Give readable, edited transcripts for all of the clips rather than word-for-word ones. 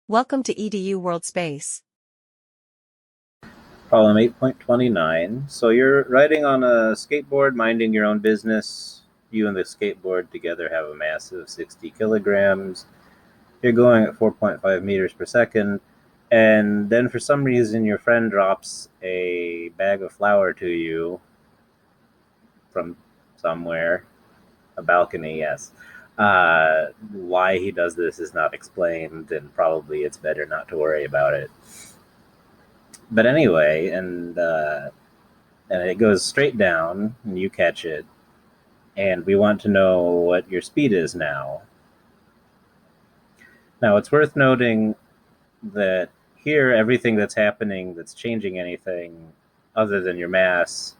Welcome to EDU World Space. Problem 8.29. So you're riding on a skateboard, minding your own business. You and the skateboard together have a mass of 60 kilograms. You're going at 4.5 meters per second. And then for some reason, your friend drops a bag of flour to you from somewhere, a balcony, yes. Why he does this is not explained, and probably it's better not to worry about it. But anyway, and it goes straight down, and you catch it. And we want to know what your speed is now. Now, it's worth noting that here, everything that's happening that's changing anything other than your mass,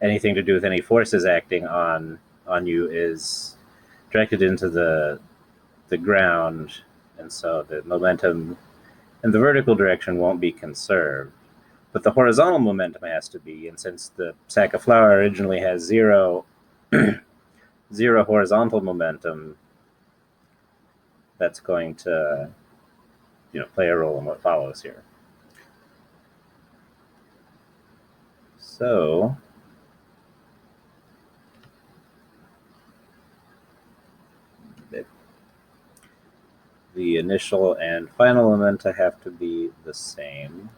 anything to do with any forces acting on you, is directed into the ground, and so the momentum in the vertical direction won't be conserved. But the horizontal momentum has to be, and since the sack of flour originally has zero horizontal momentum, that's going to play a role in what follows here. So the initial and final momenta have to be the same.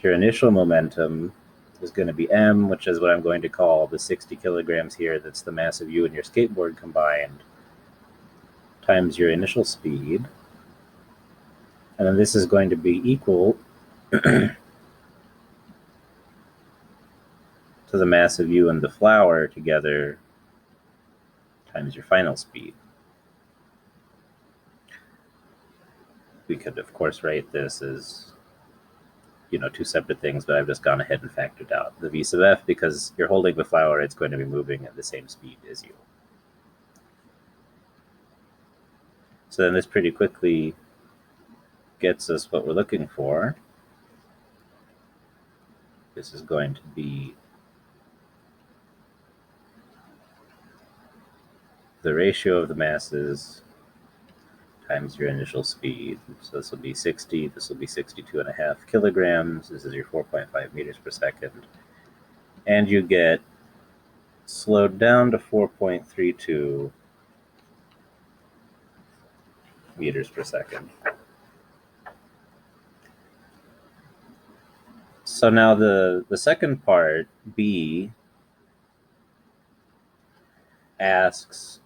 Your initial momentum is going to be m, which is what I'm going to call the 60 kilograms here. That's the mass of you and your skateboard combined, times your initial speed. And then this is going to be equal to the mass of you and the flour together times your final speed. We could, of course, write this as two separate things, but I've just gone ahead and factored out the v sub f because you're holding the flour, it's going to be moving at the same speed as you. So then this pretty quickly gets us what we're looking for. This is going to be the ratio of the masses times your initial speed. So this will be 60, this will be 62.5 kilograms. This is your 4.5 meters per second. And you get slowed down to 4.32 meters per second. So now the second part, B, asks,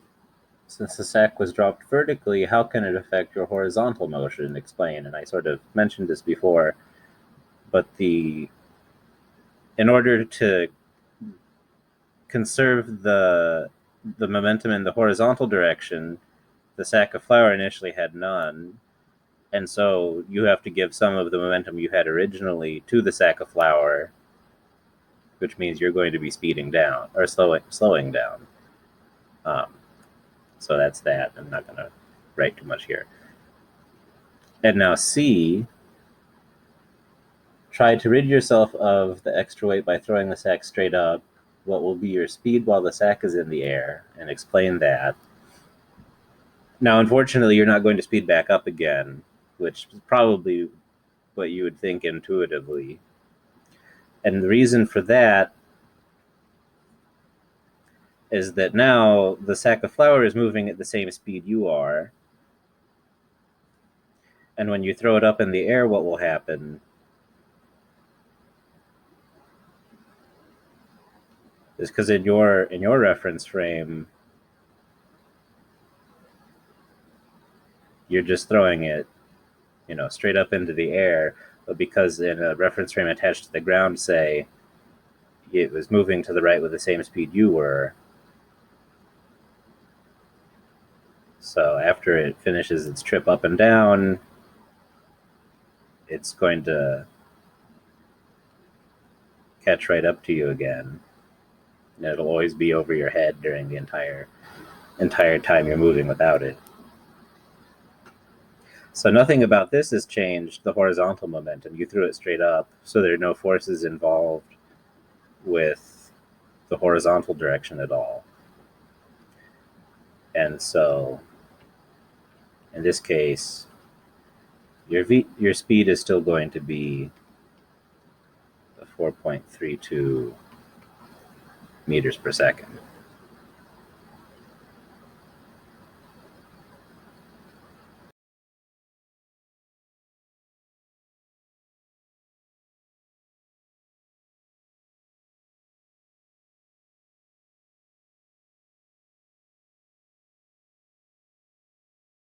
since the sack was dropped vertically, how can it affect your horizontal motion? Explain. And I sort of mentioned this before, but in order to conserve the momentum in the horizontal direction, the sack of flour initially had none, and so you have to give some of the momentum you had originally to the sack of flour, which means you're going to be speeding down or slowing down. So that's that. I'm not going to write too much here. And now C, try to rid yourself of the extra weight by throwing the sack straight up. What will be your speed while the sack is in the air? And explain that. Now, unfortunately, you're not going to speed back up again, which is probably what you would think intuitively. And the reason for that is that now the sack of flour is moving at the same speed you are. And when you throw it up in the air, what will happen is, because in your reference frame, you're just throwing it, straight up into the air. But because in a reference frame attached to the ground, say, it was moving to the right with the same speed you were. So after it finishes its trip up and down, it's going to catch right up to you again. And it'll always be over your head during the entire time you're moving without it. So nothing about this has changed the horizontal momentum. You threw it straight up, so there are no forces involved with the horizontal direction at all. And so in this case, your speed is still going to be 4.32 meters per second.